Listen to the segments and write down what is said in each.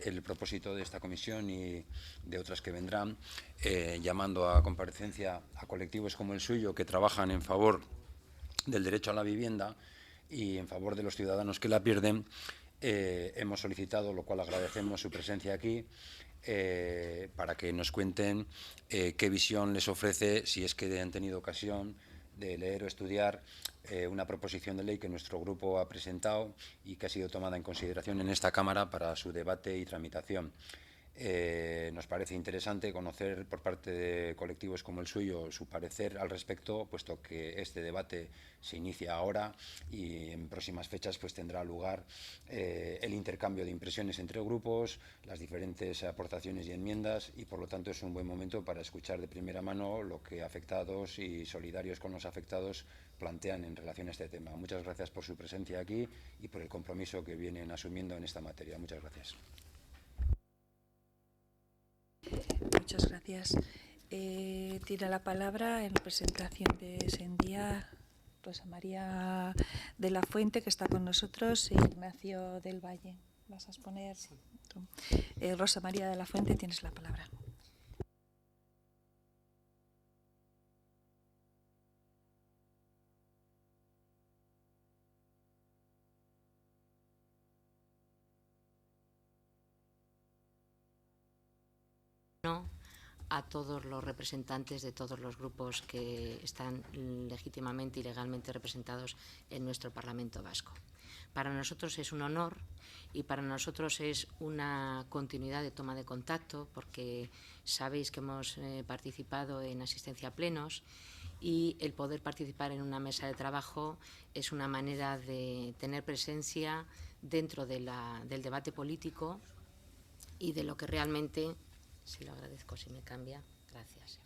el propósito de esta comisión y de otras que vendrán, llamando a comparecencia a colectivos como el suyo que trabajan en favor del derecho a la vivienda y en favor de los ciudadanos que la pierden. Hemos solicitado, lo cual agradecemos, su presencia aquí para que nos cuenten qué visión les ofrece, si es que han tenido ocasión de leer o estudiar una proposición de ley que nuestro grupo ha presentado y que ha sido tomada en consideración en esta Cámara para su debate y tramitación. Nos parece interesante conocer por parte de colectivos como el suyo su parecer al respecto, puesto que este debate se inicia ahora y en próximas fechas pues tendrá lugar el intercambio de impresiones entre grupos, las diferentes aportaciones y enmiendas, y por lo tanto es un buen momento para escuchar de primera mano lo que afectados y solidarios con los afectados plantean en relación a este tema. Muchas gracias por su presencia aquí y por el compromiso que vienen asumiendo en esta materia. Muchas gracias. Muchas gracias. Tiene la palabra en representación de Sendía Rosa María de la Fuente, que está con nosotros, e Ignacio del Valle. ¿Vas a exponer? Sí. Rosa María de la Fuente, tienes la palabra. A todos los representantes de todos los grupos que están legítimamente y legalmente representados en nuestro Parlamento Vasco. Para nosotros es un honor y para nosotros es una continuidad de toma de contacto, porque sabéis que hemos participado en asistencia a plenos y el poder participar en una mesa de trabajo es una manera de tener presencia dentro del debate político y de lo que realmente... Sí, lo agradezco si me cambia, gracias.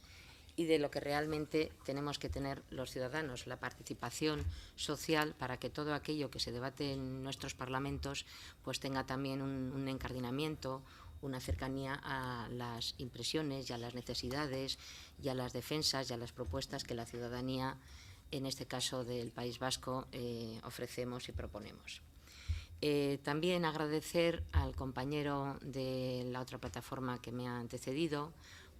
Y de lo que realmente tenemos que tener los ciudadanos, la participación social, para que todo aquello que se debate en nuestros parlamentos pues tenga también un encardinamiento, una cercanía a las impresiones y a las necesidades y a las defensas y a las propuestas que la ciudadanía, en este caso del País Vasco, ofrecemos y proponemos. También agradecer al compañero de la otra plataforma que me ha antecedido,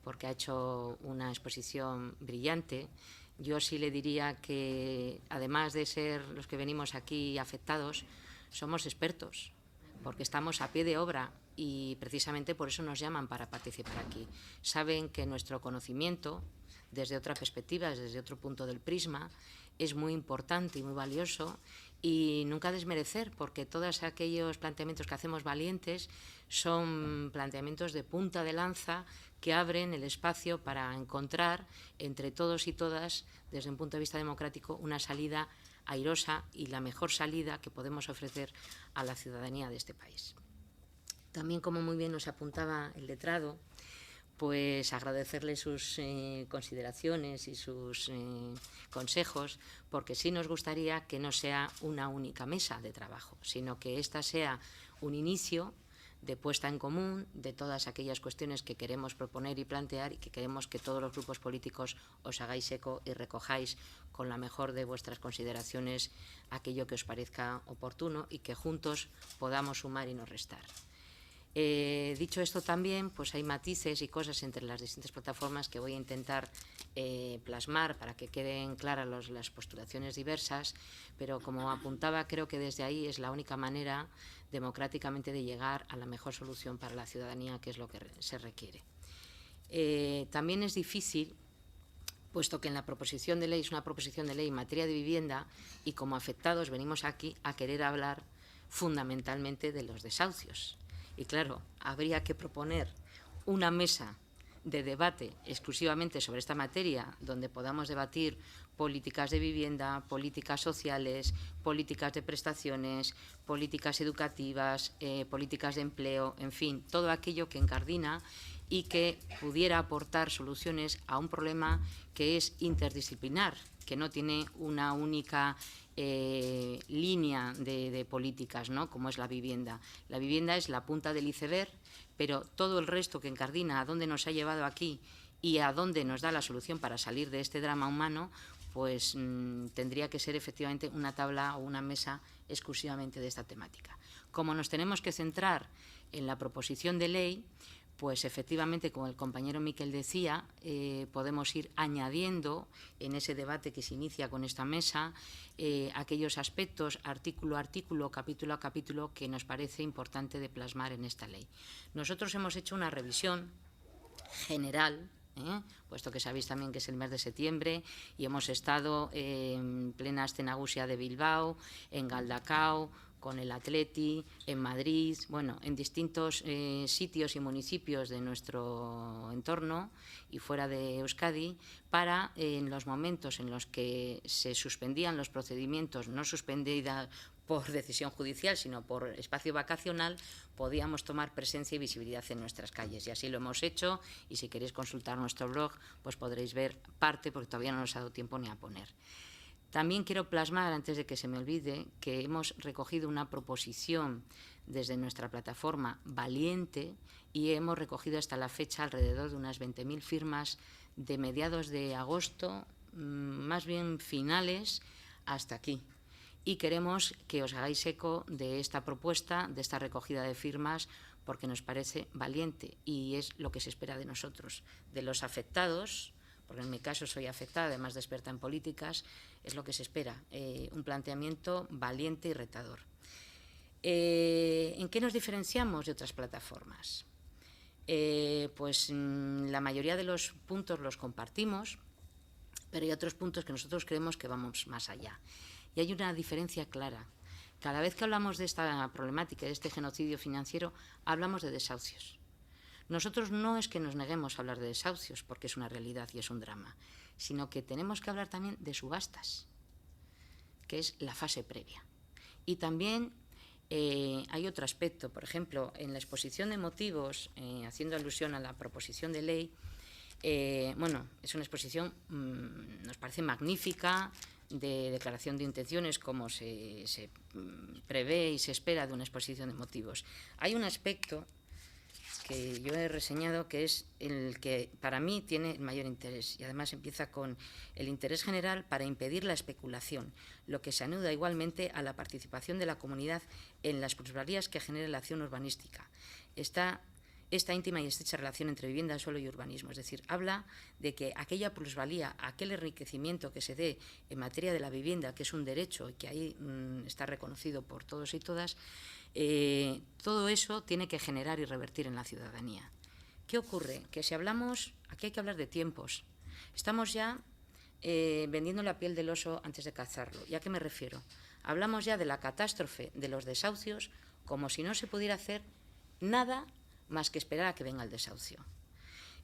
porque ha hecho una exposición brillante. Yo sí le diría que, además de ser los que venimos aquí afectados, somos expertos, porque estamos a pie de obra y precisamente por eso nos llaman para participar aquí. Saben que nuestro conocimiento, desde otra perspectiva, desde otro punto del prisma, es muy importante y muy valioso, y nunca desmerecer, porque todos aquellos planteamientos que hacemos valientes son planteamientos de punta de lanza que abren el espacio para encontrar entre todos y todas, desde un punto de vista democrático, una salida airosa y la mejor salida que podemos ofrecer a la ciudadanía de este país. También, como muy bien nos apuntaba el letrado, pues agradecerle sus consideraciones y sus consejos, porque sí nos gustaría que no sea una única mesa de trabajo, sino que esta sea un inicio de puesta en común de todas aquellas cuestiones que queremos proponer y plantear, y que queremos que todos los grupos políticos os hagáis eco y recojáis con la mejor de vuestras consideraciones aquello que os parezca oportuno y que juntos podamos sumar y no restar. Dicho esto, también pues hay matices y cosas entre las distintas plataformas que voy a intentar plasmar para que queden claras las postulaciones diversas, pero como apuntaba, creo que desde ahí es la única manera democráticamente de llegar a la mejor solución para la ciudadanía, que es lo que se requiere. También es difícil, puesto que en la proposición de ley es una proposición de ley en materia de vivienda, y como afectados venimos aquí a querer hablar fundamentalmente de los desahucios. Y claro, habría que proponer una mesa de debate exclusivamente sobre esta materia, donde podamos debatir políticas de vivienda, políticas sociales, políticas de prestaciones, políticas educativas, políticas de empleo, en fin, todo aquello que encardina y que pudiera aportar soluciones a un problema que es interdisciplinar, que no tiene una única línea de políticas, ¿no?, como es la vivienda. La vivienda es la punta del iceberg, pero todo el resto que encardina a dónde nos ha llevado aquí y a dónde nos da la solución para salir de este drama humano, pues tendría que ser efectivamente una tabla o una mesa exclusivamente de esta temática. Como nos tenemos que centrar en la proposición de ley, pues efectivamente, como el compañero Miquel decía, podemos ir añadiendo en ese debate que se inicia con esta mesa aquellos aspectos, artículo a artículo, capítulo a capítulo, que nos parece importante de plasmar en esta ley. Nosotros hemos hecho una revisión general, puesto que sabéis también que es el mes de septiembre y hemos estado en plena Astenagusia de Bilbao, en Galdacao, con el Atleti, en Madrid, bueno, en distintos sitios y municipios de nuestro entorno y fuera de Euskadi, para en los momentos en los que se suspendían los procedimientos, no suspendida por decisión judicial, sino por espacio vacacional, podíamos tomar presencia y visibilidad en nuestras calles. Y así lo hemos hecho, y si queréis consultar nuestro blog, pues podréis ver parte, porque todavía no nos ha dado tiempo ni a poner. También quiero plasmar, antes de que se me olvide, que hemos recogido una proposición desde nuestra plataforma Valiente y hemos recogido hasta la fecha alrededor de unas 20.000 firmas de mediados de agosto, más bien finales, hasta aquí. Y queremos que os hagáis eco de esta propuesta, de esta recogida de firmas, porque nos parece valiente y es lo que se espera de nosotros, de los afectados, porque en mi caso soy afectada, además de experta en políticas, es lo que se espera, un planteamiento valiente y retador. ¿En qué nos diferenciamos de otras plataformas? Pues la mayoría de los puntos los compartimos, pero hay otros puntos que nosotros creemos que vamos más allá. Y hay una diferencia clara. Cada vez que hablamos de esta problemática, de este genocidio financiero, hablamos de desahucios. Nosotros no es que nos neguemos a hablar de desahucios, porque es una realidad y es un drama, sino que tenemos que hablar también de subastas, que es la fase previa. Y también hay otro aspecto, por ejemplo, en la exposición de motivos, haciendo alusión a la proposición de ley, bueno, es una exposición, nos parece magnífica, de declaración de intenciones, como se prevé y se espera de una exposición de motivos. Hay un aspecto que yo he reseñado, que es el que para mí tiene el mayor interés, y además empieza con el interés general para impedir la especulación, lo que se anuda igualmente a la participación de la comunidad en las plusvalías que genere la acción urbanística. Esta íntima y estrecha relación entre vivienda, suelo y urbanismo, es decir, habla de que aquella plusvalía, aquel enriquecimiento que se dé en materia de la vivienda, que es un derecho y que ahí está reconocido por todos y todas, todo eso tiene que generar y revertir en la ciudadanía. ¿Qué ocurre? Que si hablamos, aquí hay que hablar de tiempos. Estamos ya vendiendo la piel del oso antes de cazarlo. ¿Y a qué me refiero? Hablamos ya de la catástrofe de los desahucios como si no se pudiera hacer nada más que esperar a que venga el desahucio.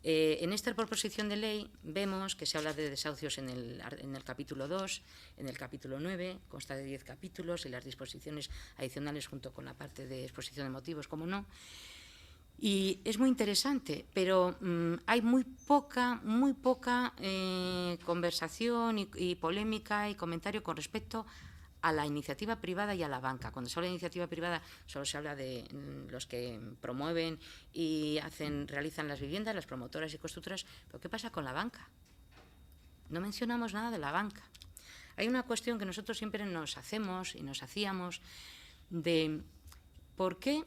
En esta proposición de ley vemos que se habla de desahucios en el capítulo 2, en el capítulo 9, consta de 10 capítulos y las disposiciones adicionales junto con la parte de exposición de motivos, como no. Y es muy interesante, pero hay muy poca conversación y polémica y comentario con respecto a la iniciativa privada y a la banca. Cuando se habla de iniciativa privada solo se habla de los que promueven y realizan las viviendas, las promotoras y constructoras, pero ¿qué pasa con la banca? No mencionamos nada de la banca. Hay una cuestión que nosotros siempre nos hacemos y nos hacíamos de por qué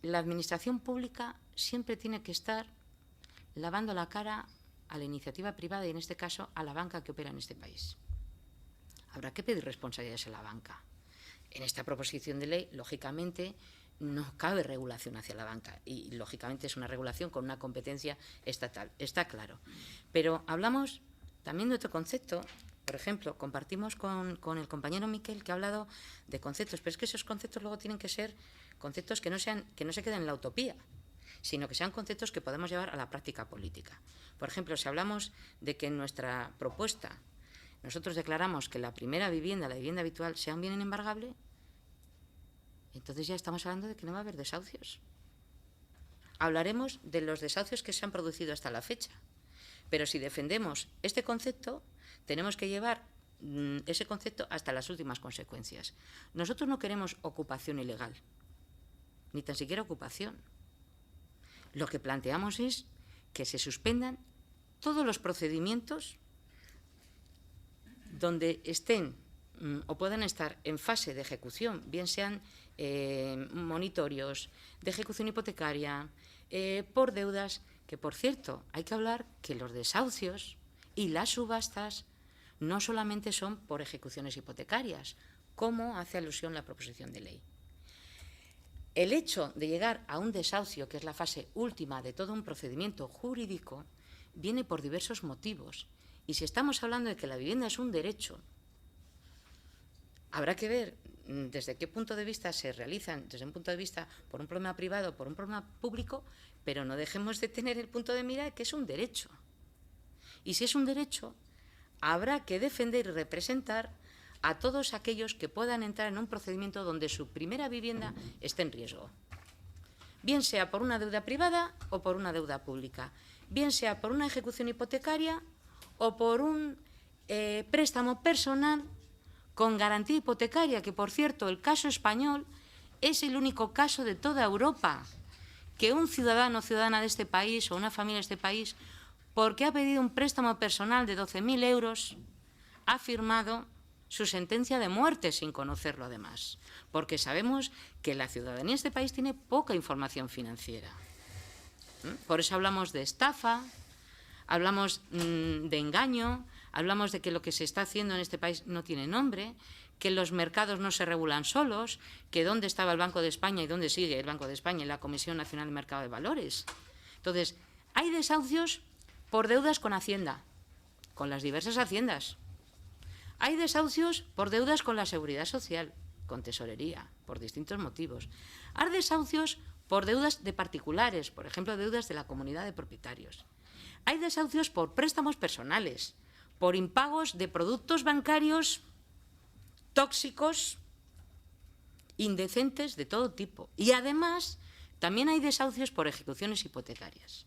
la administración pública siempre tiene que estar lavando la cara a la iniciativa privada y en este caso a la banca que opera en este país. Habrá que pedir responsabilidades a la banca. En esta proposición de ley, lógicamente, no cabe regulación hacia la banca y, lógicamente, es una regulación con una competencia estatal, está claro. Pero hablamos también de otro concepto. Por ejemplo, compartimos con el compañero Miquel, que ha hablado de conceptos, pero es que esos conceptos luego tienen que ser conceptos que no se queden en la utopía, sino que sean conceptos que podemos llevar a la práctica política. Por ejemplo, si hablamos de que en nuestra propuesta nosotros declaramos que la primera vivienda, la vivienda habitual, sea un bien inembargable, entonces ya estamos hablando de que no va a haber desahucios. Hablaremos de los desahucios que se han producido hasta la fecha, pero si defendemos este concepto, tenemos que llevar ese concepto hasta las últimas consecuencias. Nosotros no queremos ocupación ilegal, ni tan siquiera ocupación. Lo que planteamos es que se suspendan todos los procedimientos donde estén o puedan estar en fase de ejecución, bien sean monitorios, de ejecución hipotecaria, por deudas, que por cierto, hay que hablar que los desahucios y las subastas no solamente son por ejecuciones hipotecarias, como hace alusión la proposición de ley. El hecho de llegar a un desahucio, que es la fase última de todo un procedimiento jurídico, viene por diversos motivos. Y si estamos hablando de que la vivienda es un derecho, habrá que ver desde qué punto de vista se realizan, desde un punto de vista por un problema privado, por un problema público, pero no dejemos de tener el punto de mira de que es un derecho. Y si es un derecho, habrá que defender y representar a todos aquellos que puedan entrar en un procedimiento donde su primera vivienda esté en riesgo. Bien sea por una deuda privada o por una deuda pública, bien sea por una ejecución hipotecaria o por un préstamo personal con garantía hipotecaria, que por cierto el caso español es el único caso de toda Europa que un ciudadano o ciudadana de este país o una familia de este país, porque ha pedido un préstamo personal de 12.000 euros, ha firmado su sentencia de muerte sin conocerlo además, porque sabemos que la ciudadanía de este país tiene poca información financiera. Por eso hablamos de estafa, hablamos de engaño, hablamos de que lo que se está haciendo en este país no tiene nombre, que los mercados no se regulan solos, que dónde estaba el Banco de España y dónde sigue el Banco de España y la Comisión Nacional del Mercado de Valores. Entonces, hay desahucios por deudas con Hacienda, con las diversas haciendas. Hay desahucios por deudas con la Seguridad Social, con Tesorería, por distintos motivos. Hay desahucios por deudas de particulares, por ejemplo, deudas de la comunidad de propietarios. Hay desahucios por préstamos personales, por impagos de productos bancarios tóxicos, indecentes de todo tipo. Y además, también hay desahucios por ejecuciones hipotecarias.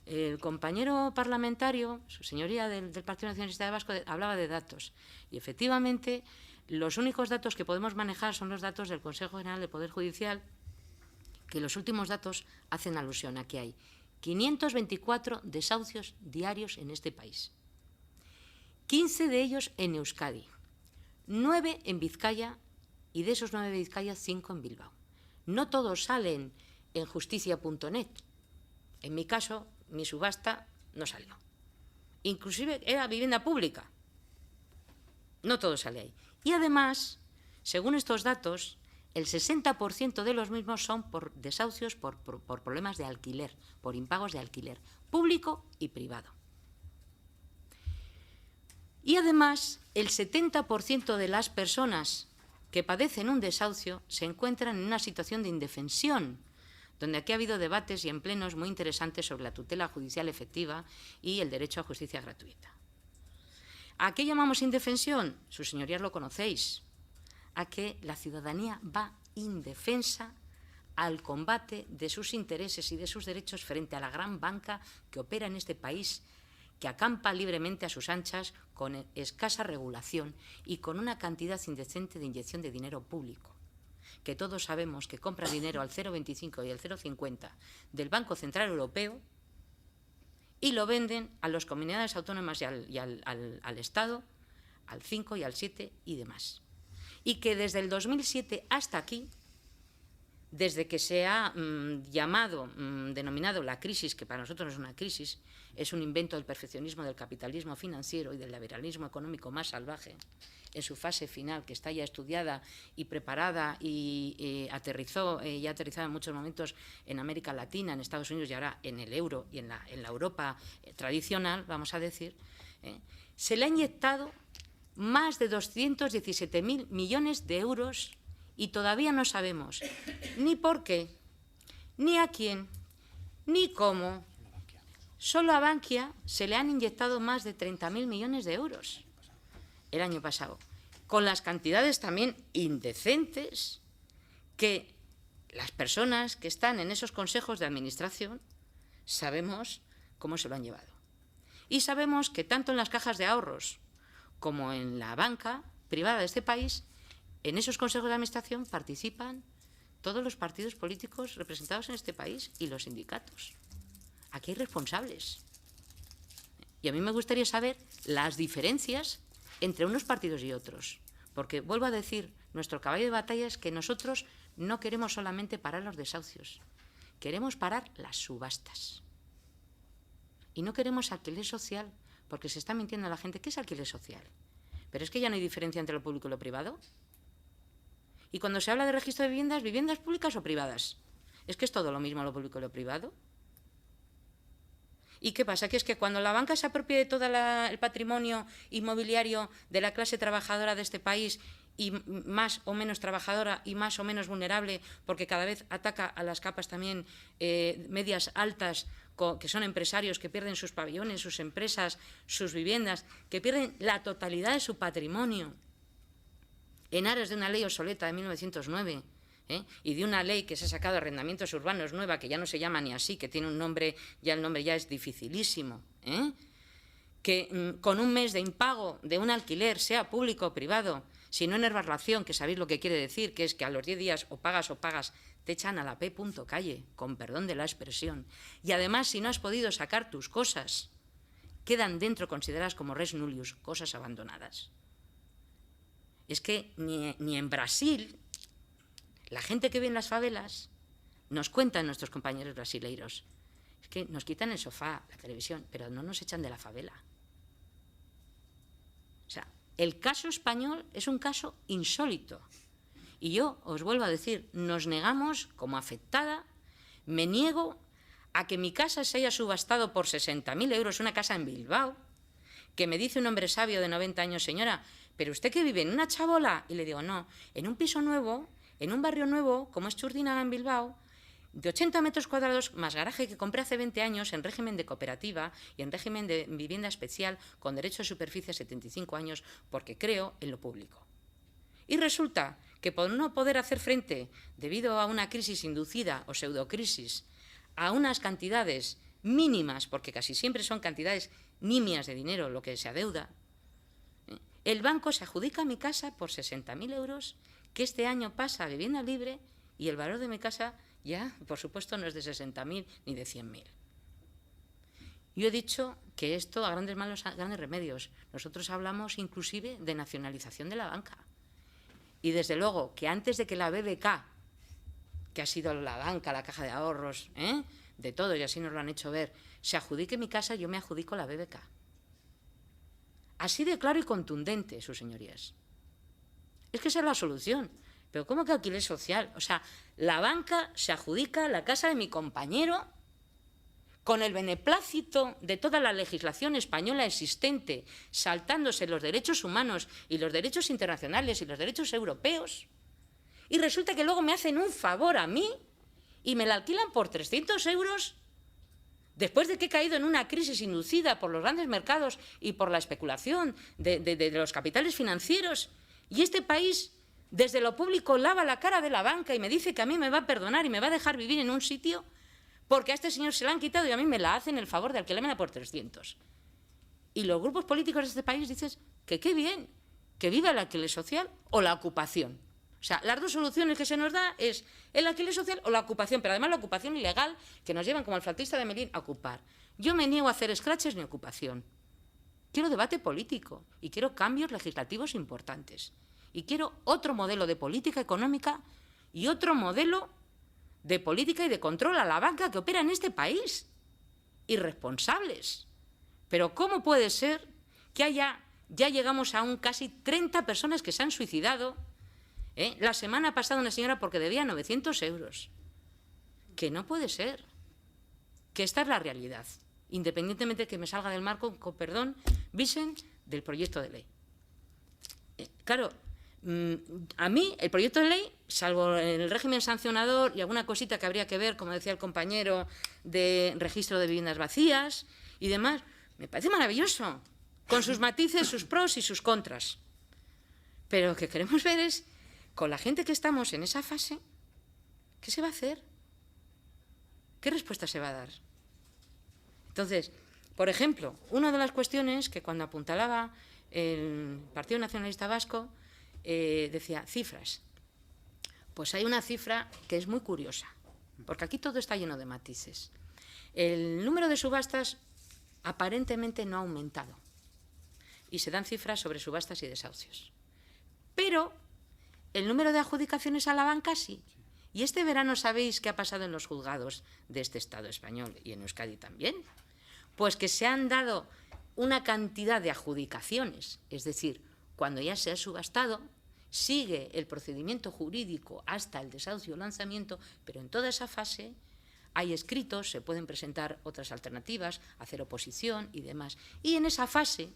El compañero parlamentario, su señoría del Partido Nacionalista Vasco, hablaba de datos. Y efectivamente, los únicos datos que podemos manejar son los datos del Consejo General del Poder Judicial, que los últimos datos hacen alusión a que hay 524 desahucios diarios en este país. 15 de ellos en Euskadi, 9 en Vizcaya y de esos 9 de Vizcaya, 5 en Bilbao. No todos salen en justicia.net. En mi caso, mi subasta no salió. Inclusive era vivienda pública. No todo sale ahí. Y además, según estos datos, el 60% de los mismos son por desahucios por problemas de alquiler, por impagos de alquiler, público y privado. Y además, el 70% de las personas que padecen un desahucio se encuentran en una situación de indefensión, donde aquí ha habido debates y en plenos muy interesantes sobre la tutela judicial efectiva y el derecho a justicia gratuita. ¿A qué llamamos indefensión? Sus señorías lo conocéis. A que la ciudadanía va indefensa al combate de sus intereses y de sus derechos frente a la gran banca que opera en este país, que acampa libremente a sus anchas con escasa regulación y con una cantidad indecente de inyección de dinero público, que todos sabemos que compra dinero al 0,25 y al 0,50 del Banco Central Europeo y lo venden a las comunidades autónomas y al Estado, al 5 y al 7 y demás. Y que desde el 2007 hasta aquí, desde que se ha denominado la crisis, que para nosotros no es una crisis, es un invento del perfeccionismo del capitalismo financiero y del liberalismo económico más salvaje, en su fase final, que está ya estudiada y preparada y aterrizó en muchos momentos en América Latina, en Estados Unidos y ahora en el euro y en la Europa tradicional, vamos a decir, se le ha inyectado más de 217.000 millones de euros y todavía no sabemos ni por qué, ni a quién, ni cómo. Solo a Bankia se le han inyectado más de 30.000 millones de euros el año pasado, con las cantidades también indecentes que las personas que están en esos consejos de administración sabemos cómo se lo han llevado. Y sabemos que tanto en las cajas de ahorros como en la banca privada de este país, en esos consejos de administración participan todos los partidos políticos representados en este país y los sindicatos. Aquí hay responsables. Y a mí me gustaría saber las diferencias entre unos partidos y otros, Porque, vuelvo a decir, nuestro caballo de batalla es que nosotros no queremos solamente parar los desahucios, queremos parar las subastas. Y no queremos alquiler social, porque se está mintiendo a la gente. ¿Qué es alquiler social? Pero es que ya no hay diferencia entre lo público y lo privado. Y cuando se habla de registro de viviendas, ¿viviendas públicas o privadas? ¿Es que es todo lo mismo lo público y lo privado? ¿Y qué pasa? Que es que cuando la banca se apropie de todo el patrimonio inmobiliario de la clase trabajadora de este país, y más o menos trabajadora y más o menos vulnerable, porque cada vez ataca a las capas también medias altas, que son empresarios que pierden sus pabellones, sus empresas, sus viviendas, que pierden la totalidad de su patrimonio en aras de una ley obsoleta de 1909, y de una ley que se ha sacado de arrendamientos urbanos nueva, que ya no se llama ni así, que tiene un nombre, ya el nombre ya es dificilísimo, que con un mes de impago de un alquiler, sea público o privado, si no en erbarlación, que sabéis lo que quiere decir, que es que a los 10 días o pagas, te echan a la calle, con perdón de la expresión. Y además, si no has podido sacar tus cosas, quedan dentro consideradas como res nullius, cosas abandonadas. Es que ni en Brasil, la gente que vive en las favelas, nos cuentan nuestros compañeros brasileiros, es que nos quitan el sofá, la televisión, pero no nos echan de la favela. O sea, el caso español es un caso insólito. Y yo os vuelvo a decir, nos negamos, como afectada, me niego a que mi casa se haya subastado por 60.000 euros, una casa en Bilbao, que me dice un hombre sabio de 90 años, señora, ¿pero usted que vive en una chabola? Y le digo, no, en un piso nuevo, en un barrio nuevo, como es Txurdinaga en Bilbao, de 80 metros cuadrados, más garaje que compré hace 20 años en régimen de cooperativa y en régimen de vivienda especial con derecho a superficie a 75 años, porque creo en lo público. Y resulta que por no poder hacer frente, debido a una crisis inducida o pseudocrisis, a unas cantidades mínimas, porque casi siempre son cantidades nimias de dinero lo que se adeuda, el banco se adjudica mi casa por 60.000 euros, que este año pasa a vivienda libre, y el valor de mi casa ya, por supuesto, no es de 60.000 ni de 100.000. Yo he dicho que esto a grandes males, a grandes remedios. Nosotros hablamos inclusive de nacionalización de la banca. Y desde luego que antes de que la BBK, que ha sido la banca, la caja de ahorros, de todo, y así nos lo han hecho ver, se adjudique mi casa, yo me adjudico la BBK. Así de claro y contundente, sus señorías. Es que esa es la solución. Pero ¿cómo que alquiler social? O sea, la banca se adjudica la casa de mi compañero con el beneplácito de toda la legislación española existente, saltándose los derechos humanos y los derechos internacionales y los derechos europeos, y resulta que luego me hacen un favor a mí y me la alquilan por 300 euros después de que he caído en una crisis inducida por los grandes mercados y por la especulación de los capitales financieros, y este país desde lo público lava la cara de la banca y me dice que a mí me va a perdonar y me va a dejar vivir en un sitio porque a este señor se la han quitado y a mí me la hacen el favor de alquilármela por 300. Y los grupos políticos de este país dicen que qué bien, que viva el alquiler social o la ocupación. O sea, las dos soluciones que se nos da es el alquiler social o la ocupación, pero además la ocupación ilegal que nos llevan como al flautista de Melín a ocupar. Yo me niego a hacer scratches ni ocupación. Quiero debate político y quiero cambios legislativos importantes. Y quiero otro modelo de política económica y otro modelo de política y de control a la banca que opera en este país. Irresponsables. Pero ¿cómo puede ser que ya llegamos a casi 30 personas que se han suicidado? La semana pasada una señora porque debía 900 euros. Que no puede ser. Que esta es la realidad. Independientemente de que me salga del marco, con perdón, Vicent, del proyecto de ley. Claro, a mí el proyecto de ley, salvo el régimen sancionador y alguna cosita que habría que ver, como decía el compañero, de registro de viviendas vacías y demás, me parece maravilloso, con sus matices, sus pros y sus contras. Pero lo que queremos ver es, con la gente que estamos en esa fase, ¿qué se va a hacer? ¿Qué respuesta se va a dar? Entonces, por ejemplo, una de las cuestiones que cuando apuntalaba el Partido Nacionalista Vasco decía cifras. Pues hay una cifra que es muy curiosa, porque aquí todo está lleno de matices. El número de subastas aparentemente no ha aumentado y se dan cifras sobre subastas y desahucios. pero el número de adjudicaciones a la banca sí. Y este verano sabéis qué ha pasado en los juzgados de este Estado español y en Euskadi también. Pues que se han dado una cantidad de adjudicaciones, es decir, cuando ya se ha subastado, sigue el procedimiento jurídico hasta el desahucio o lanzamiento, pero en toda esa fase hay escritos, se pueden presentar otras alternativas, hacer oposición y demás. Y en esa fase,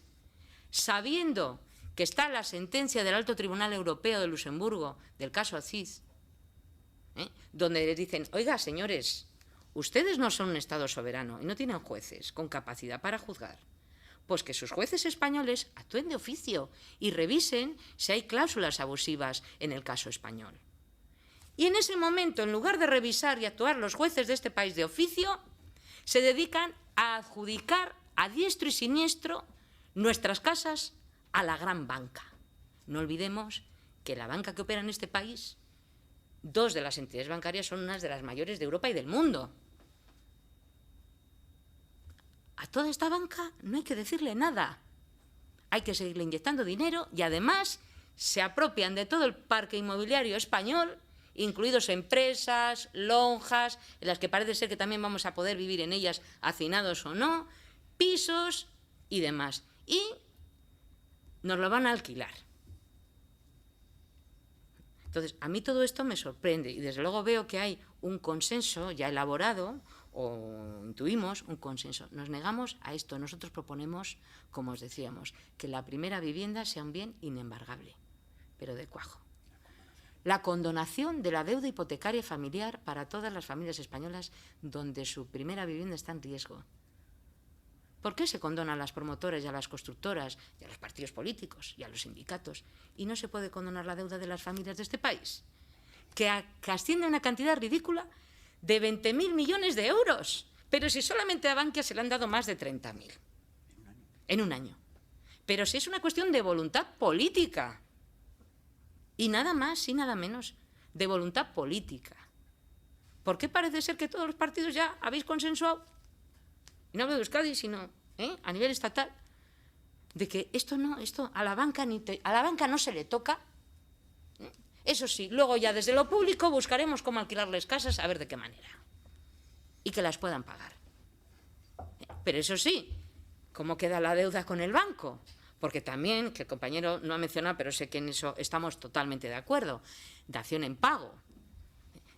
sabiendo que está la sentencia del Alto Tribunal Europeo de Luxemburgo del caso Aziz, donde les dicen, oiga, señores, ustedes no son un Estado soberano y no tienen jueces con capacidad para juzgar, pues que sus jueces españoles actúen de oficio y revisen si hay cláusulas abusivas en el caso español. Y en ese momento, en lugar de revisar y actuar los jueces de este país de oficio, se dedican a adjudicar a diestro y siniestro nuestras casas a la gran banca. No olvidemos que la banca que opera en este país, dos de las entidades bancarias son unas de las mayores de Europa y del mundo. A toda esta banca no hay que decirle nada. Hay que seguirle inyectando dinero y además se apropian de todo el parque inmobiliario español, incluidos empresas, lonjas, en las que parece ser que también vamos a poder vivir en ellas hacinados o no, pisos y demás. Y nos lo van a alquilar. Entonces, a mí todo esto me sorprende y desde luego veo que hay un consenso ya elaborado, o intuimos un consenso. Nos negamos a esto. Nosotros proponemos, como os decíamos, que la primera vivienda sea un bien inembargable, pero de cuajo. La condonación de la deuda hipotecaria familiar para todas las familias españolas donde su primera vivienda está en riesgo. ¿Por qué se condona a las promotoras y a las constructoras y a los partidos políticos y a los sindicatos y no se puede condonar la deuda de las familias de este país? Que asciende a una cantidad ridícula de 20.000 millones de euros. Pero si solamente a Bankia se le han dado más de 30.000 en un año. Pero si es una cuestión de voluntad política. Y nada más y nada menos de voluntad política. ¿Por qué parece ser que todos los partidos ya habéis consensuado? Y no hablo de Euskadi, sino a nivel estatal, de que esto a la banca no se le toca. Eso sí, luego ya desde lo público buscaremos cómo alquilarles casas a ver de qué manera. Y que las puedan pagar. Pero eso sí, ¿cómo queda la deuda con el banco? Porque también, que el compañero no ha mencionado, pero sé que en eso estamos totalmente de acuerdo, dación en pago.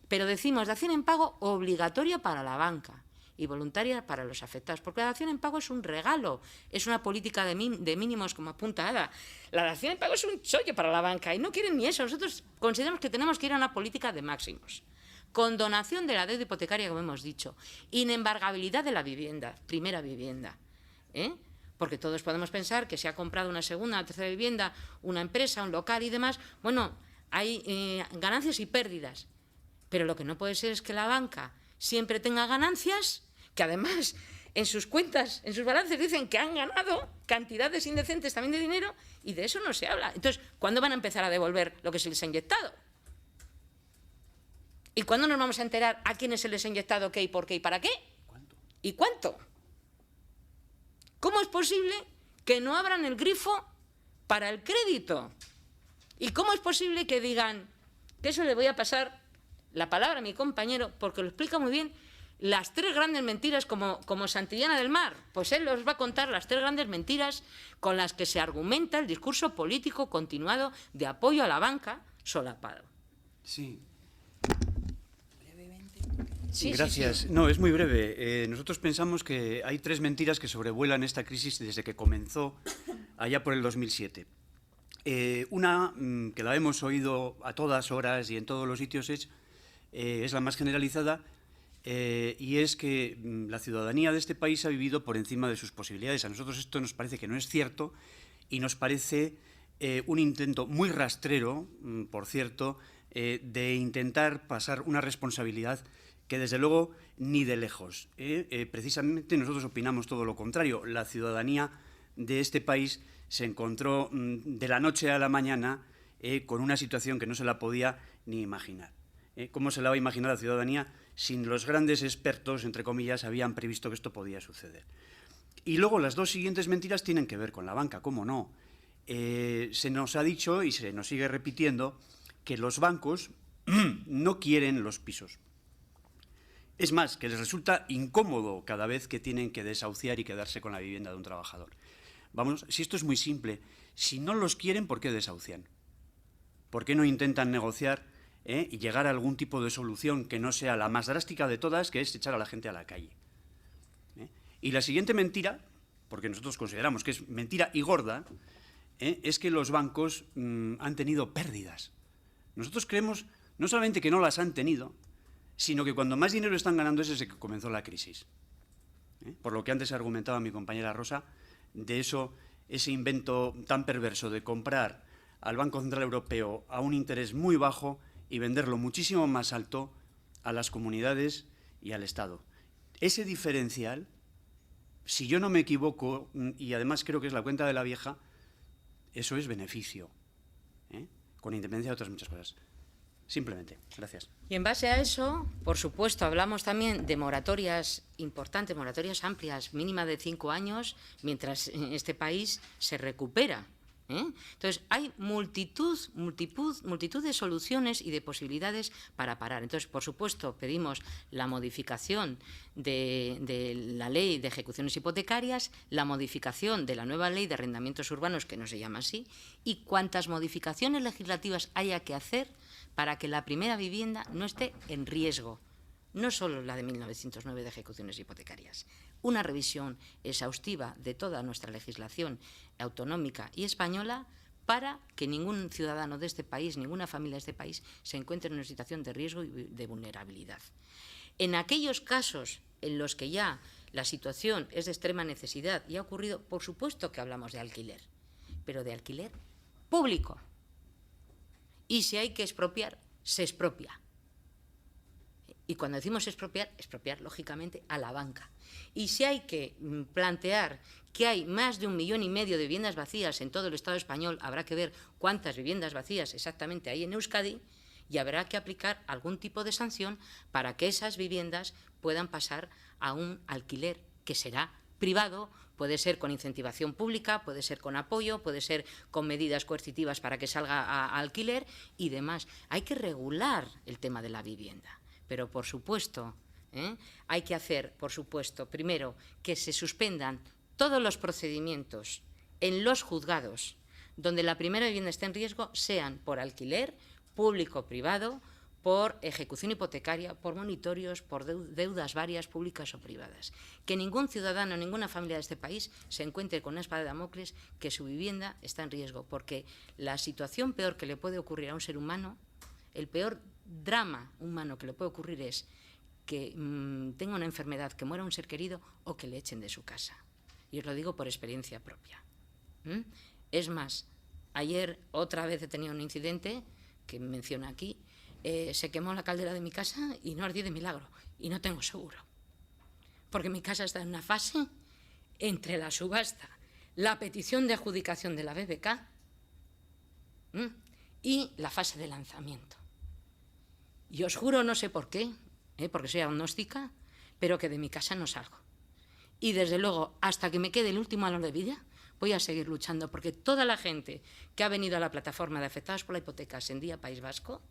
Pero decimos dación en pago obligatoria para la banca y voluntaria para los afectados, porque la dación en pago es un regalo, es una política de mínimos como apunta Ada. La dación en pago es un chollo para la banca y no quieren ni eso. Nosotros consideramos que tenemos que ir a una política de máximos. Condonación de la deuda hipotecaria, como hemos dicho, inembargabilidad de la vivienda, primera vivienda, porque todos podemos pensar que se ha comprado una segunda o tercera vivienda, una empresa, un local y demás. Bueno, hay ganancias y pérdidas, pero lo que no puede ser es que la banca siempre tenga ganancias, que además en sus cuentas, en sus balances dicen que han ganado cantidades indecentes también de dinero y de eso no se habla. Entonces, ¿cuándo van a empezar a devolver lo que se les ha inyectado? ¿Y cuándo nos vamos a enterar a quiénes se les ha inyectado qué y por qué y para qué? ¿Cuánto? ¿Y cuánto? ¿Cómo es posible que no abran el grifo para el crédito? ¿Y cómo es posible que digan, que eso le voy a pasar la palabra a mi compañero, porque lo explica muy bien, las tres grandes mentiras como Santillana del Mar? Pues él os va a contar las tres grandes mentiras con las que se argumenta el discurso político continuado de apoyo a la banca solapado. Sí. Sí, Gracias. sí, sí. No, es muy breve. Nosotros pensamos que hay tres mentiras que sobrevuelan esta crisis desde que comenzó allá por el 2007. Una, que la hemos oído a todas horas y en todos los sitios, es la más generalizada, y es que la ciudadanía de este país ha vivido por encima de sus posibilidades. A nosotros esto nos parece que no es cierto y nos parece un intento muy rastrero, por cierto, de intentar pasar una responsabilidad que desde luego ni de lejos. Precisamente nosotros opinamos todo lo contrario. La ciudadanía de este país se encontró de la noche a la mañana con una situación que no se la podía ni imaginar. ¿Cómo se la va a imaginar la ciudadanía sin los grandes expertos, entre comillas, habían previsto que esto podía suceder? Y luego las dos siguientes mentiras tienen que ver con la banca, ¿cómo no? se nos ha dicho y se nos sigue repitiendo que los bancos no quieren los pisos. Es más, que les resulta incómodo cada vez que tienen que desahuciar y quedarse con la vivienda de un trabajador. Vamos, si esto es muy simple, si no los quieren, ¿por qué desahucian? ¿Por qué no intentan negociar y llegar a algún tipo de solución que no sea la más drástica de todas, que es echar a la gente a la calle? Y la siguiente mentira, porque nosotros consideramos que es mentira y gorda, es que los bancos han tenido pérdidas. Nosotros creemos no solamente que no las han tenido, sino que cuando más dinero están ganando es desde que comenzó la crisis. Por lo que antes argumentaba mi compañera Rosa, de ese invento tan perverso de comprar al Banco Central Europeo a un interés muy bajo y venderlo muchísimo más alto a las comunidades y al Estado. Ese diferencial, si yo no me equivoco, y además creo que es la cuenta de la vieja, eso es beneficio, con independencia de otras muchas cosas. Simplemente. Gracias. Y en base a eso, por supuesto, hablamos también de moratorias importantes, moratorias amplias, mínima de 5 años, mientras este país se recupera. Entonces, hay multitud de soluciones y de posibilidades para parar. Entonces, por supuesto, pedimos la modificación de la ley de ejecuciones hipotecarias, la modificación de la nueva ley de arrendamientos urbanos, que no se llama así, y cuantas modificaciones legislativas haya que hacer para que la primera vivienda no esté en riesgo. No solo la de 1909 de ejecuciones hipotecarias. Una revisión exhaustiva de toda nuestra legislación autonómica y española para que ningún ciudadano de este país, ninguna familia de este país se encuentre en una situación de riesgo y de vulnerabilidad. En aquellos casos en los que ya la situación es de extrema necesidad y ha ocurrido, por supuesto que hablamos de alquiler, pero de alquiler público. Y si hay que expropiar, se expropia. Y cuando decimos expropiar, expropiar lógicamente a la banca. Y si hay que plantear que hay más de 1,5 millones de viviendas vacías en todo el Estado español, habrá que ver cuántas viviendas vacías exactamente hay en Euskadi y habrá que aplicar algún tipo de sanción para que esas viviendas puedan pasar a un alquiler que será privado. Puede ser con incentivación pública, puede ser con apoyo, puede ser con medidas coercitivas para que salga a alquiler y demás. Hay que regular el tema de la vivienda. Pero, por supuesto, hay que hacer, por supuesto, primero, que se suspendan todos los procedimientos en los juzgados donde la primera vivienda esté en riesgo, sean por alquiler, público o privado, por ejecución hipotecaria, por monitorios, por deudas varias, públicas o privadas. Que ningún ciudadano, ninguna familia de este país se encuentre con una espada de Damocles que su vivienda está en riesgo, porque la situación peor que le puede ocurrir a un ser humano, el peor drama humano que le puede ocurrir es que tenga una enfermedad, que muera un ser querido o que le echen de su casa. Y os lo digo por experiencia propia. Es más, ayer otra vez he tenido un incidente que menciona aquí. Se quemó la caldera de mi casa y no ardí de milagro. Y no tengo seguro. Porque mi casa está en una fase entre la subasta, la petición de adjudicación de la BBK y la fase de lanzamiento. Y os juro, no sé por qué, porque soy agnóstica, pero que de mi casa no salgo. Y desde luego, hasta que me quede el último halo de vida, voy a seguir luchando, porque toda la gente que ha venido a la plataforma de afectados por la hipoteca Sendía País Vasco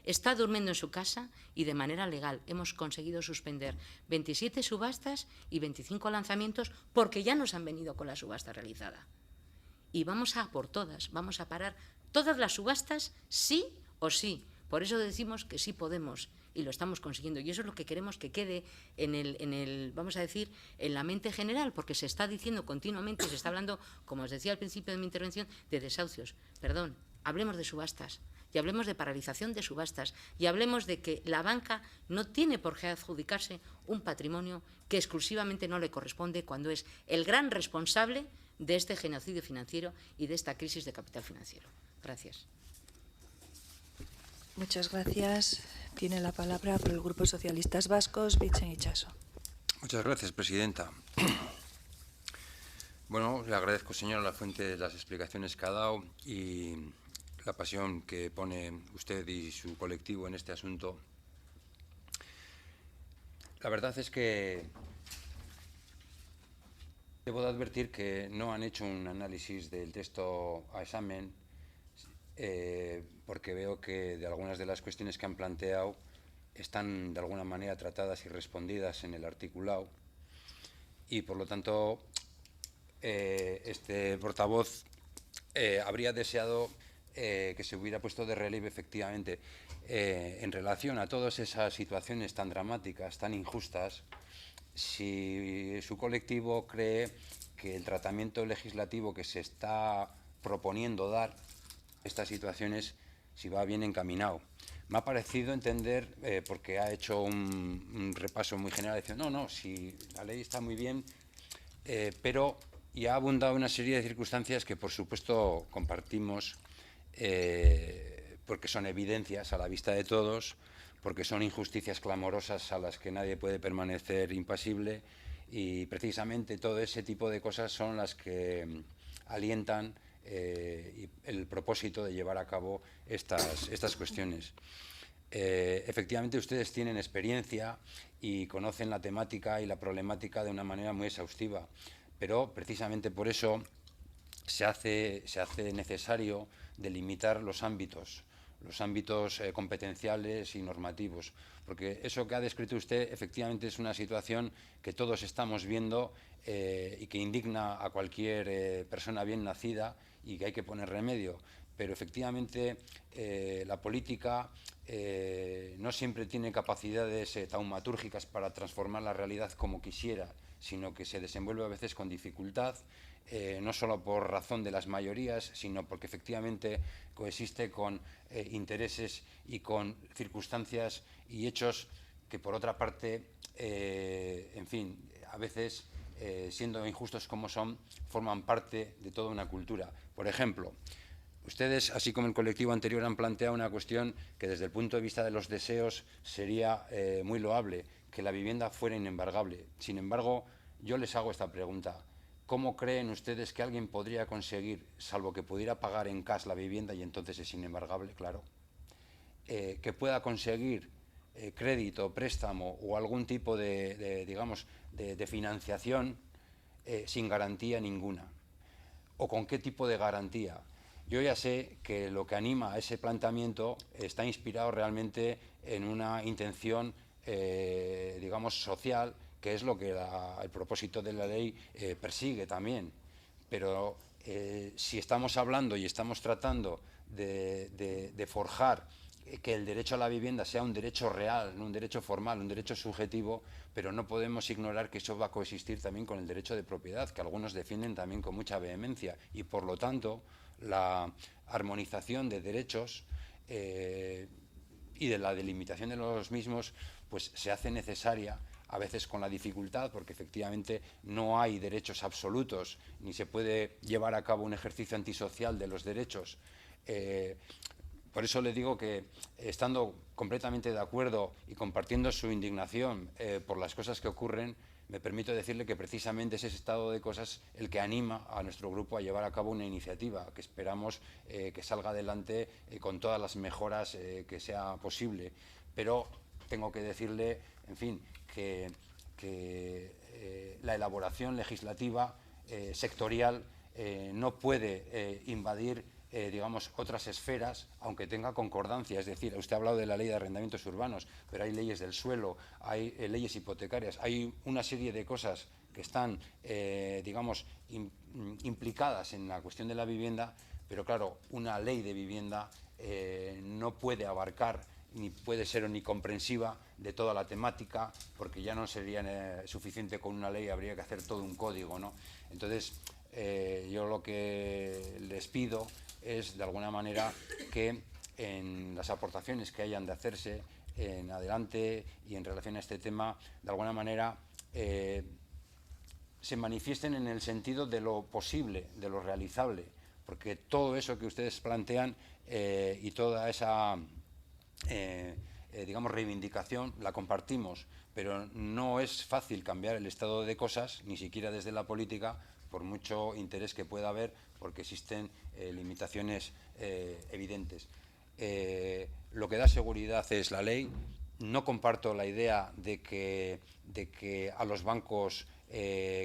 está durmiendo en su casa y de manera legal hemos conseguido suspender 27 subastas y 25 lanzamientos porque ya nos han venido con la subasta realizada. Y vamos a por todas, vamos a parar todas las subastas sí o sí. Por eso decimos que sí podemos y lo estamos consiguiendo. Y eso es lo que queremos que quede vamos a decir, en la mente general, porque se está diciendo continuamente, se está hablando, como os decía al principio de mi intervención, de desahucios. Perdón, hablemos de subastas y hablemos de paralización de subastas y hablemos de que la banca no tiene por qué adjudicarse un patrimonio que exclusivamente no le corresponde cuando es el gran responsable de este genocidio financiero y de esta crisis de capital financiero. Gracias. Muchas gracias. Tiene la palabra por el Grupo Socialistas Vascos, Vicente Itxaso. Muchas gracias, presidenta. Bueno, le agradezco, señora Lafuente, las explicaciones que ha dado y la pasión que pone usted y su colectivo en este asunto. La verdad es que Debo de advertir que no han hecho un análisis del texto a examen, porque veo que de algunas de las cuestiones que han planteado están de alguna manera tratadas y respondidas en el articulado, y por lo tanto este portavoz habría deseado que se hubiera puesto de relieve efectivamente en relación a todas esas situaciones tan dramáticas, tan injustas, si su colectivo cree que el tratamiento legislativo que se está proponiendo dar a estas situaciones, si va bien encaminado. Me ha parecido entender, porque ha hecho un repaso muy general, diciendo, no, si la ley está muy bien, pero y ha abundado una serie de circunstancias que, por supuesto, compartimos, porque son evidencias a la vista de todos, porque son injusticias clamorosas a las que nadie puede permanecer impasible, y precisamente todo ese tipo de cosas son las que alientan el propósito de llevar a cabo estas cuestiones. Efectivamente, ustedes tienen experiencia y conocen la temática y la problemática de una manera muy exhaustiva, pero precisamente por eso se hace necesario delimitar los ámbitos competenciales y normativos, porque eso que ha descrito usted efectivamente es una situación que todos estamos viendo y que indigna a cualquier persona bien nacida y que hay que poner remedio. Pero efectivamente la política no siempre tiene capacidades taumatúrgicas para transformar la realidad como quisiera, sino que se desenvuelve a veces con dificultad, no solo por razón de las mayorías, sino porque efectivamente coexiste con intereses y con circunstancias y hechos que, por otra parte, en fin, a veces, siendo injustos como son, forman parte de toda una cultura. Por ejemplo, ustedes, así como el colectivo anterior, han planteado una cuestión que desde el punto de vista de los deseos sería muy loable, que la vivienda fuera inembargable. Sin embargo, yo les hago esta pregunta. ¿Cómo creen ustedes que alguien podría conseguir, salvo que pudiera pagar en cash la vivienda y entonces es inembargable, claro, que pueda conseguir crédito, préstamo o algún tipo digamos, de financiación sin garantía ninguna? ¿O con qué tipo de garantía? Yo ya sé que lo que anima a ese planteamiento está inspirado realmente en una intención, digamos, social, que es lo que el propósito de la ley persigue también. Pero si estamos hablando y estamos tratando de forjar que el derecho a la vivienda sea un derecho real, no un derecho formal, un derecho subjetivo, pero no podemos ignorar que eso va a coexistir también con el derecho de propiedad, que algunos defienden también con mucha vehemencia, y por lo tanto la armonización de derechos y de la delimitación de los mismos pues se hace necesaria, a veces con la dificultad, porque efectivamente no hay derechos absolutos, ni se puede llevar a cabo un ejercicio antisocial de los derechos. Por eso le digo que, estando completamente de acuerdo y compartiendo su indignación por las cosas que ocurren, me permito decirle que precisamente es ese estado de cosas el que anima a nuestro grupo a llevar a cabo una iniciativa que esperamos que salga adelante con todas las mejoras que sea posible. Pero tengo que decirle, en fin, que la elaboración legislativa sectorial no puede invadir digamos, otras esferas, aunque tenga concordancia. Es decir, usted ha hablado de la ley de arrendamientos urbanos, pero hay leyes del suelo, hay leyes hipotecarias, hay una serie de cosas que están, digamos, implicadas en la cuestión de la vivienda, pero claro, una ley de vivienda no puede abarcar ni puede ser ni comprensiva de toda la temática, porque ya no sería suficiente con una ley, habría que hacer todo un código, ¿no? Entonces, yo lo que les pido es, de alguna manera, que en las aportaciones que hayan de hacerse en adelante y en relación a este tema, de alguna manera se manifiesten en el sentido de lo posible, de lo realizable, porque todo eso que ustedes plantean y toda esa digamos, reivindicación la compartimos, pero no es fácil cambiar el estado de cosas, ni siquiera desde la política, por mucho interés que pueda haber, porque existen limitaciones evidentes. Lo que da seguridad es la ley, no comparto la idea de que a los bancos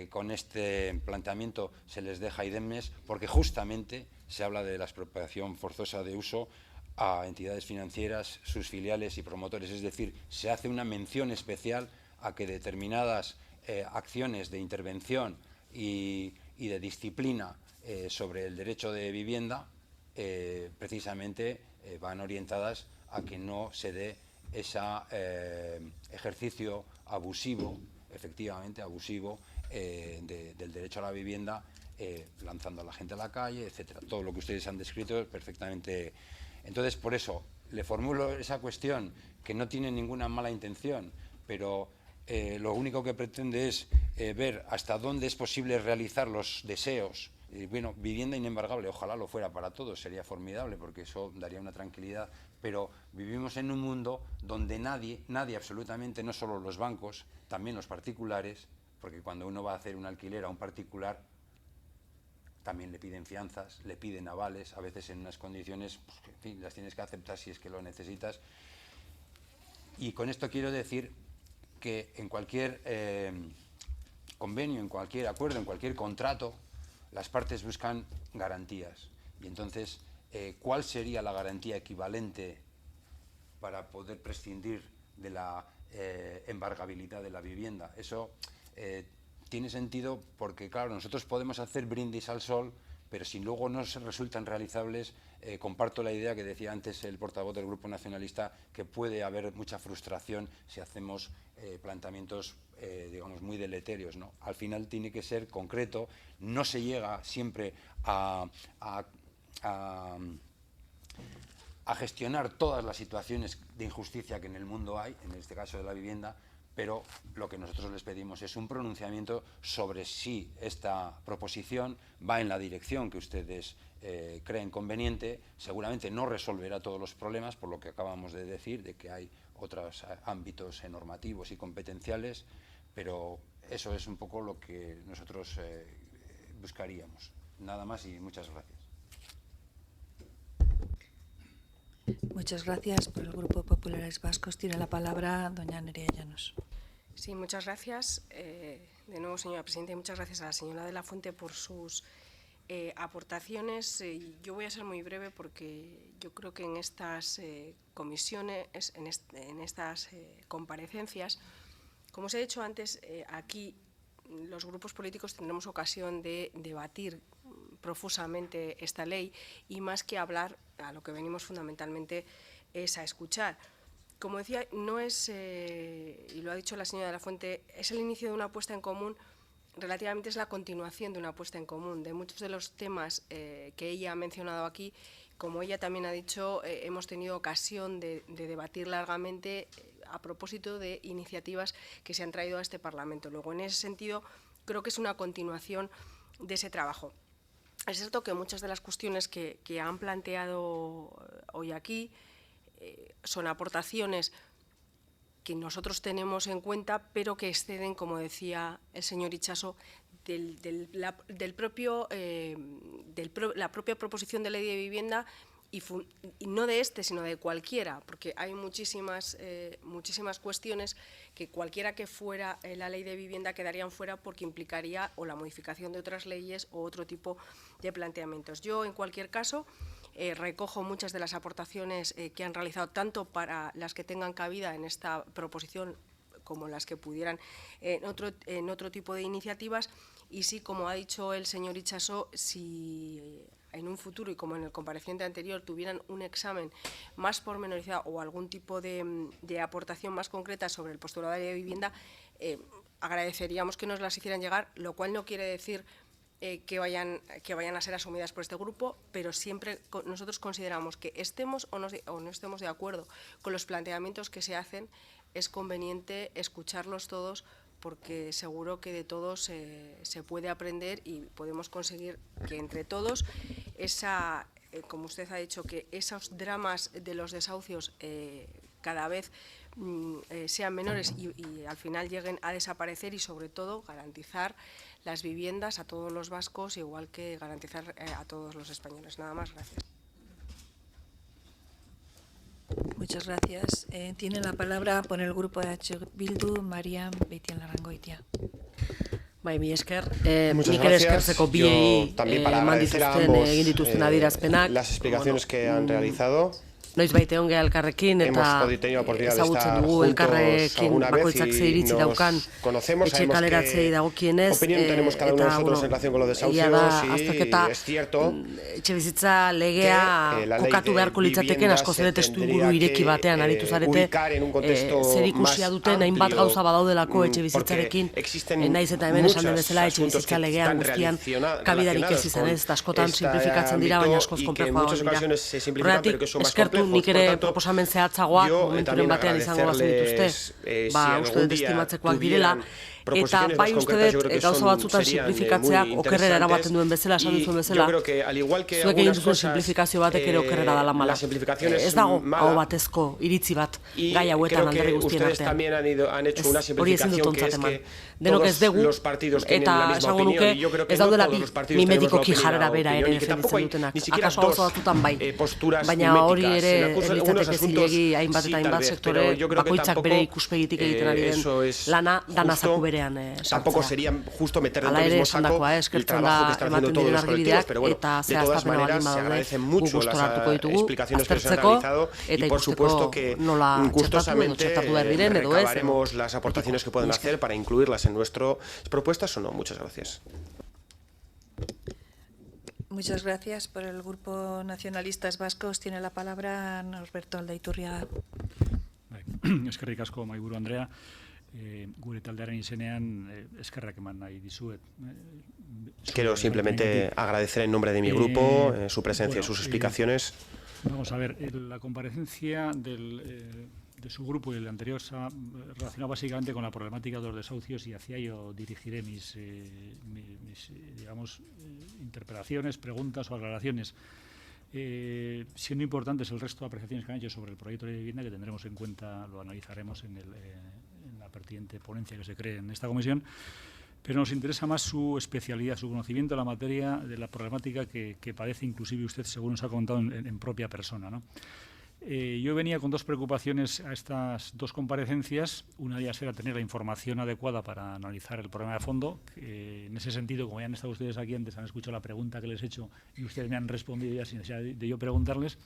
con este planteamiento se les deja indemnes, porque justamente se habla de la expropiación forzosa de uso a entidades financieras, sus filiales y promotores. Es decir, se hace una mención especial a que determinadas acciones de intervención y de disciplina sobre el derecho de vivienda precisamente van orientadas a que no se dé ese ejercicio abusivo, efectivamente abusivo, del derecho a la vivienda, lanzando a la gente a la calle, etcétera. Todo lo que ustedes han descrito es perfectamente. Entonces, por eso, le formulo esa cuestión, que no tiene ninguna mala intención, pero lo único que pretende es ver hasta dónde es posible realizar los deseos. Bueno, vivienda inembargable, ojalá lo fuera para todos, sería formidable, porque eso daría una tranquilidad, pero vivimos en un mundo donde nadie, absolutamente, no solo los bancos, también los particulares, porque cuando uno va a hacer un alquiler a un particular, también le piden fianzas, le piden avales, a veces en unas condiciones, pues, en fin, las tienes que aceptar si es que lo necesitas. Y con esto quiero decir que en cualquier convenio, en cualquier acuerdo, en cualquier contrato, las partes buscan garantías. Y entonces, ¿cuál sería la garantía equivalente para poder prescindir de la embargabilidad de la vivienda? Eso tiene sentido porque, claro, nosotros podemos hacer brindis al sol, pero si luego no se resultan realizables, comparto la idea que decía antes el portavoz del Grupo Nacionalista, que puede haber mucha frustración si hacemos planteamientos, digamos, muy deleterios, ¿no? Al final tiene que ser concreto, no se llega siempre a gestionar todas las situaciones de injusticia que en el mundo hay, en este caso de la vivienda, pero lo que nosotros les pedimos es un pronunciamiento sobre si esta proposición va en la dirección que ustedes creen conveniente. Seguramente no resolverá todos los problemas, por lo que acabamos de decir, de que hay otros ámbitos normativos y competenciales, pero eso es un poco lo que nosotros buscaríamos. Nada más y muchas gracias. Muchas gracias. Por el Grupo Populares Vascos tiene la palabra doña Nerea Llanos. Sí, muchas gracias. De nuevo, señora presidenta, y muchas gracias a la señora de la Fuente por sus aportaciones. Yo voy a ser muy breve porque yo creo que en estas comisiones, en estas comparecencias, como os he dicho antes, aquí los grupos políticos tendremos ocasión de debatir profusamente esta ley y más que hablar, a lo que venimos fundamentalmente es a escuchar. Como decía, no es, y lo ha dicho la señora de la Fuente, es el inicio de una apuesta en común, relativamente es la continuación de una apuesta en común. De muchos de los temas que ella ha mencionado aquí, como ella también ha dicho, hemos tenido ocasión de debatir largamente a propósito de iniciativas que se han traído a este Parlamento. Luego, en ese sentido, creo que es una continuación de ese trabajo. Es cierto que muchas de las cuestiones que han planteado hoy aquí son aportaciones que nosotros tenemos en cuenta, pero que exceden, como decía el señor Itxaso, la propia proposición de ley de vivienda y no de este, sino de cualquiera, porque hay muchísimas cuestiones que cualquiera que fuera la ley de vivienda quedarían fuera porque implicaría o la modificación de otras leyes o otro tipo de planteamientos. Yo, en cualquier caso, recojo muchas de las aportaciones que han realizado, tanto para las que tengan cabida en esta proposición como las que pudieran en otro tipo de iniciativas. Y sí, como ha dicho el señor Itxaso, si en un futuro, y como en el compareciente anterior, tuvieran un examen más pormenorizado o algún tipo de aportación más concreta sobre el postulado de vivienda, agradeceríamos que nos las hicieran llegar, lo cual no quiere decir que vayan a ser asumidas por este grupo, pero siempre nosotros consideramos que estemos o no estemos de acuerdo con los planteamientos que se hacen, es conveniente escucharlos todos, porque seguro que de todos se puede aprender y podemos conseguir que entre todos, como usted ha dicho, que esos dramas de los desahucios cada vez sean menores y al final lleguen a desaparecer, y sobre todo garantizar las viviendas a todos los vascos, igual que garantizar a todos los españoles. Nada más, gracias. Muchas gracias. Tiene la palabra por el grupo de H. Bildu, Marian Beitialarrangoitia. Bai, mi esker, Muchas nik ere gracias. eskertzeko Yo biei también para agradecer a ambos egin dituzten adierazpenak. las explicaciones que han realizado. Noiz baite onge elkarrekin eta tenido la oportunidad de ezagutzen estar dugu juntos elkarrekin alguna vez bakoitzak ze y iritzi nos daukan conocemos, etxe sabemos kaleratzei qué dagokienez opinión tenemos cada uno de eta, nosotros en relación con los egia da, desahucios y azterketa es cierto etxebizitza legea que, la ley kokatu de beharko litzateken vivienda askoz ere se testuinguru tendría ireki que, batean aritu zarete ubicar en un contexto zer ikusia más duten hainbat amplio, gauza badaudelako porque etxebizitzarekin existen naiz eta hemen esan den muchos bezala asuntos etxebizitza que legean están guztian relacionados kabidarik ez izan ez, eta askotan este simplifikatzen dira, baina ámbito askoz y que en muchas konplexuagoak ocasiones se dira. simplifican, pero que Horregatik, son más eskertu complejos. nik Por ere tanto, proposamen zehatzagoak yo momenturen también batean izango bazen dituzte, agradecerles, ba, si uste algún dut día estimatzekoak direla, tuvieran eta proposiciones bai más uste concretas, yo dut creo que gauza son- batzutan serían, simplifikatzeak muy okerrera eramaten interesantes, duen bezala, esan y duzuen yo bezala, creo que, al igual que zuek egin algunas duzuen cosas, simplifikazio batek ere okerrera dala mala. la simplificación Ez es dago mala, hau batezko iritzi bat y gai hauetan creo alderdi que guztien ustedes artean. también han hecho una Hori ezin simplificación dut que ontzat es eman. que Denok ez todos dugu, los partidos tienen la eta misma esango opinión nuke y yo creo que ez no daudela todos bi los partidos tenemos mimedikoki la jarrera bera opinión ere y que tampoco defenditzen hay dutenak. ni siquiera Akaso dos gauza batzutan bai. posturas Baina hori miméticas. ere En algunos litzateke asuntos zilegi hainbat sí, eta tal hainbat vez, sektore pero yo creo que bakoitzak tampoco, bere ikuspegitik egiten ari den eso es lana dana justo. zaku berean Tampoco sartzea. sería justo meter dentro Hala del ere mismo saco esandakoa el eskertzen trabajo que da están ematen haciendo todos diren los colectivos, argibideak pero bueno, eta de ze todas hastapena maneras baldin se badaude agradecen gu mucho gustora las hartuko ditugu explicaciones que se han aztertzeko realizado eta y por ikusteko supuesto que nola txertatu edo gustosamente txertatu behar diren edo ez. recabaremos las aportaciones que pueden hacer para incluirlas en nuestras propuestas o no. Muchas gracias. Muchas gracias. Por el Grupo Nacionalistas Vascos tiene la palabra Norberto Aldaiturriaga. Eskerrik asko Mahaiburu Andrea, gure taldearen izenean eskerrak eman nahi dizuet. Quiero simplemente agradecer en nombre de mi grupo su presencia y sus explicaciones. Vamos a ver, la comparecencia de su grupo y el anterior se ha relacionado básicamente con la problemática de los desahucios y hacia ello dirigiré mis digamos, interpelaciones, preguntas o aclaraciones. Siendo importantes el resto de apreciaciones que han hecho sobre el proyecto de vivienda, que tendremos en cuenta, lo analizaremos en la pertinente ponencia que se cree en esta comisión, pero nos interesa más su especialidad, su conocimiento de la materia, de la problemática que padece inclusive usted, según nos ha contado, en propia persona, ¿no? Yo venía con dos preocupaciones a estas dos comparecencias. Una de ellas era tener la información adecuada para analizar el problema de fondo. En ese sentido, como ya han estado ustedes aquí antes, han escuchado la pregunta que les he hecho y ustedes me han respondido ya sin necesidad de yo preguntarles.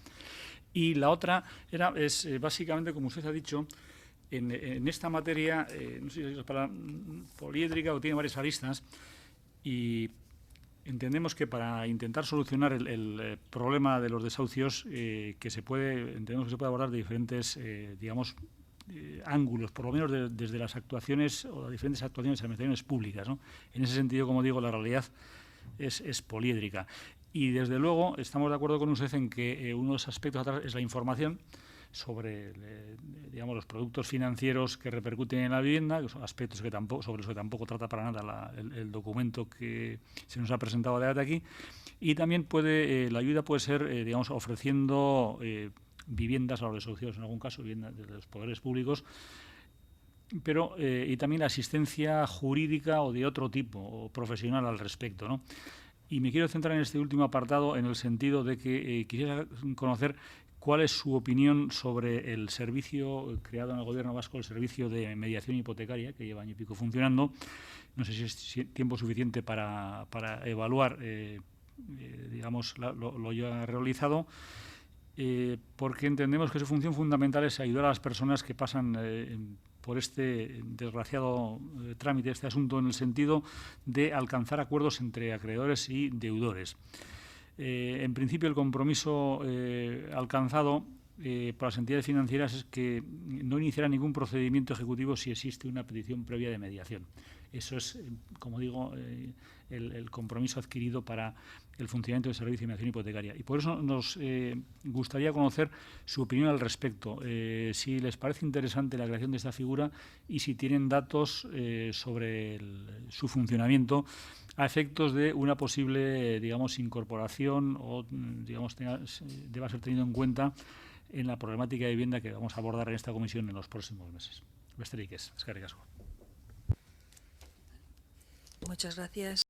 Y la otra es básicamente, como usted ha dicho, en esta materia, no sé si es para poliédrica o tiene varias aristas, y entendemos que para intentar solucionar el problema de los desahucios, entendemos que se puede abordar de diferentes, ángulos, por lo menos desde las actuaciones o las diferentes actuaciones de administraciones públicas, ¿no? En ese sentido, como digo, la realidad es poliédrica. Y desde luego estamos de acuerdo con usted en que uno de los aspectos atrás es la información sobre los productos financieros que repercuten en la vivienda, que son aspectos sobre los que tampoco trata para nada el documento que se nos ha presentado de aquí. Y también la ayuda puede ser, ofreciendo viviendas a los desahuciados, en algún caso, viviendas de los poderes públicos, pero y también asistencia jurídica o de otro tipo, o profesional al respecto, ¿no? Y me quiero centrar en este último apartado en el sentido de que quisiera conocer cuál es su opinión sobre el servicio creado en el Gobierno vasco, el servicio de mediación hipotecaria, que lleva año y pico funcionando. No sé si es tiempo suficiente para evaluar lo ya realizado, porque entendemos que su función fundamental es ayudar a las personas que pasan por este desgraciado trámite, este asunto, en el sentido de alcanzar acuerdos entre acreedores y deudores. En principio, el compromiso alcanzado por las entidades financieras es que no iniciará ningún procedimiento ejecutivo si existe una petición previa de mediación. Eso es, como digo, el compromiso adquirido para el funcionamiento del servicio de mediación hipotecaria. Y por eso nos gustaría conocer su opinión al respecto, si les parece interesante la creación de esta figura y si tienen datos sobre su funcionamiento a efectos de una posible, incorporación o, deba ser tenido en cuenta en la problemática de vivienda que vamos a abordar en esta comisión en los próximos meses. Besterik ez, eskerrik asko. Muchas gracias.